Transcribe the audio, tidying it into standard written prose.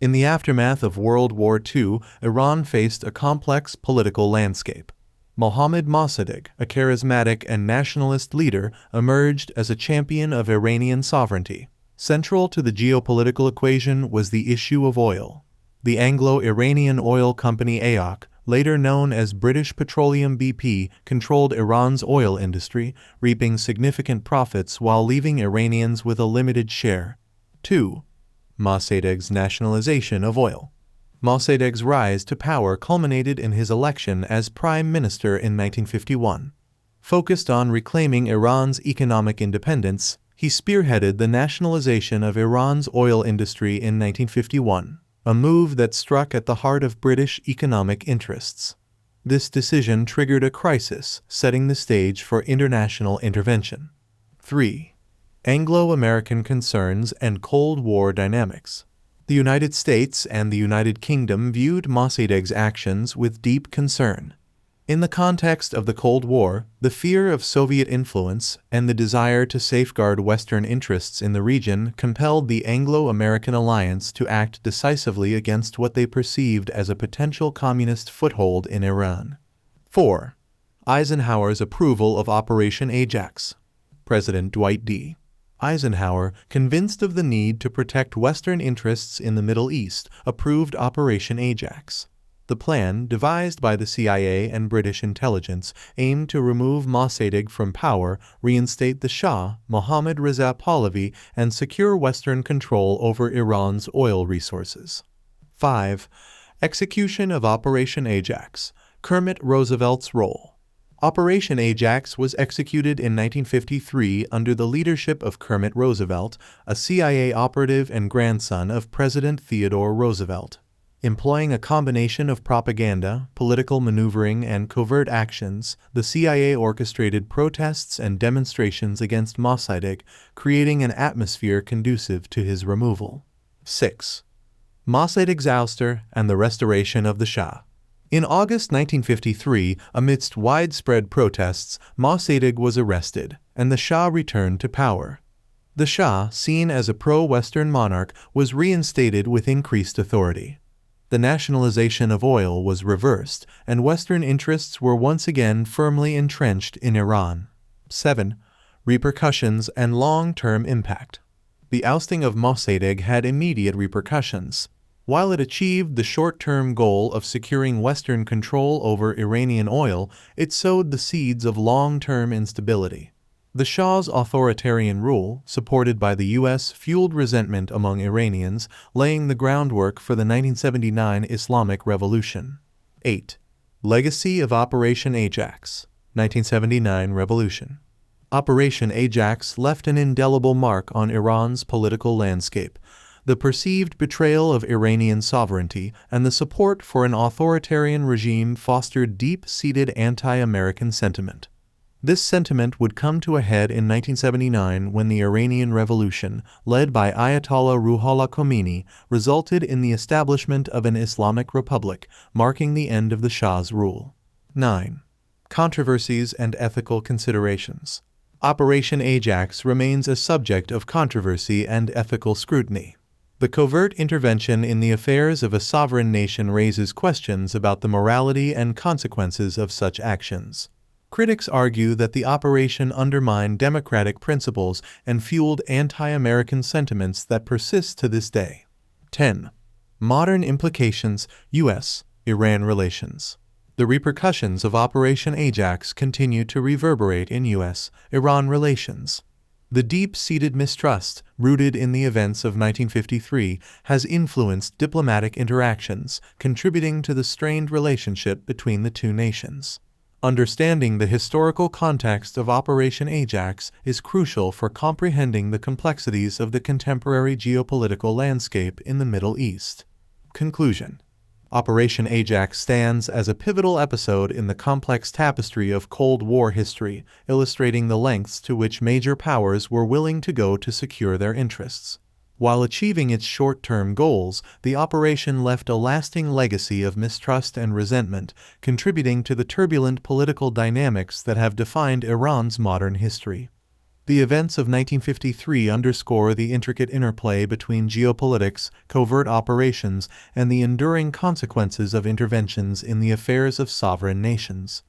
In the aftermath of World War II, Iran faced a complex political landscape. Mohammad Mossadegh, a charismatic and nationalist leader, emerged as a champion of Iranian sovereignty. Central to the geopolitical equation was the issue of oil. The Anglo-Iranian oil company AOC, later known as British Petroleum BP, controlled Iran's oil industry, reaping significant profits while leaving Iranians with a limited share. 2. Mossadegh's nationalization of oil. Mossadegh's rise to power culminated in his election as prime minister in 1951. Focused on reclaiming Iran's economic independence, he spearheaded the nationalization of Iran's oil industry in 1951, a move that struck at the heart of British economic interests. This decision triggered a crisis, setting the stage for international intervention. 3. Anglo-American concerns and Cold War dynamics. The United States and the United Kingdom viewed Mossadegh's actions with deep concern. In the context of the Cold War, the fear of Soviet influence and the desire to safeguard Western interests in the region compelled the Anglo-American alliance to act decisively against what they perceived as a potential communist foothold in Iran. 4. Eisenhower's approval of Operation Ajax. President Dwight D. Eisenhower, convinced of the need to protect Western interests in the Middle East, approved Operation Ajax. The plan, devised by the CIA and British intelligence, aimed to remove Mossadegh from power, reinstate the Shah, Mohammad Reza Pahlavi, and secure Western control over Iran's oil resources. 5. Execution of Operation Ajax. Kermit Roosevelt's role. Operation Ajax was executed in 1953 under the leadership of Kermit Roosevelt, a CIA operative and grandson of President Theodore Roosevelt. Employing a combination of propaganda, political maneuvering, and covert actions, the CIA orchestrated protests and demonstrations against Mossadegh, creating an atmosphere conducive to his removal. 6. Mossadegh's ouster and the restoration of the Shah. In August 1953, amidst widespread protests, Mossadegh was arrested, and the Shah returned to power. The Shah, seen as a pro-Western monarch, was reinstated with increased authority. The nationalization of oil was reversed, and Western interests were once again firmly entrenched in Iran. 7. Repercussions and long-term impact. The ousting of Mossadegh had immediate repercussions. While it achieved the short-term goal of securing Western control over Iranian oil, it sowed the seeds of long-term instability. The Shah's authoritarian rule, supported by the U.S., fueled resentment among Iranians, laying the groundwork for the 1979 Islamic Revolution. 8. Legacy of Operation Ajax. 1979 Revolution. Operation Ajax left an indelible mark on Iran's political landscape. The perceived betrayal of Iranian sovereignty and the support for an authoritarian regime fostered deep-seated anti-American sentiment. This sentiment would come to a head in 1979 when the Iranian Revolution, led by Ayatollah Ruhollah Khomeini, resulted in the establishment of an Islamic Republic, marking the end of the Shah's rule. 9. Controversies and ethical considerations. Operation Ajax remains a subject of controversy and ethical scrutiny. The covert intervention in the affairs of a sovereign nation raises questions about the morality and consequences of such actions. Critics argue that the operation undermined democratic principles and fueled anti-American sentiments that persist to this day. 10. Modern implications, U.S.-Iran relations. The repercussions of Operation Ajax continue to reverberate in U.S.-Iran relations. The deep-seated mistrust, rooted in the events of 1953, has influenced diplomatic interactions, contributing to the strained relationship between the two nations. Understanding the historical context of Operation Ajax is crucial for comprehending the complexities of the contemporary geopolitical landscape in the Middle East. Conclusion. Operation Ajax stands as a pivotal episode in the complex tapestry of Cold War history, illustrating the lengths to which major powers were willing to go to secure their interests. While achieving its short-term goals, the operation left a lasting legacy of mistrust and resentment, contributing to the turbulent political dynamics that have defined Iran's modern history. The events of 1953 underscore the intricate interplay between geopolitics, covert operations, and the enduring consequences of interventions in the affairs of sovereign nations.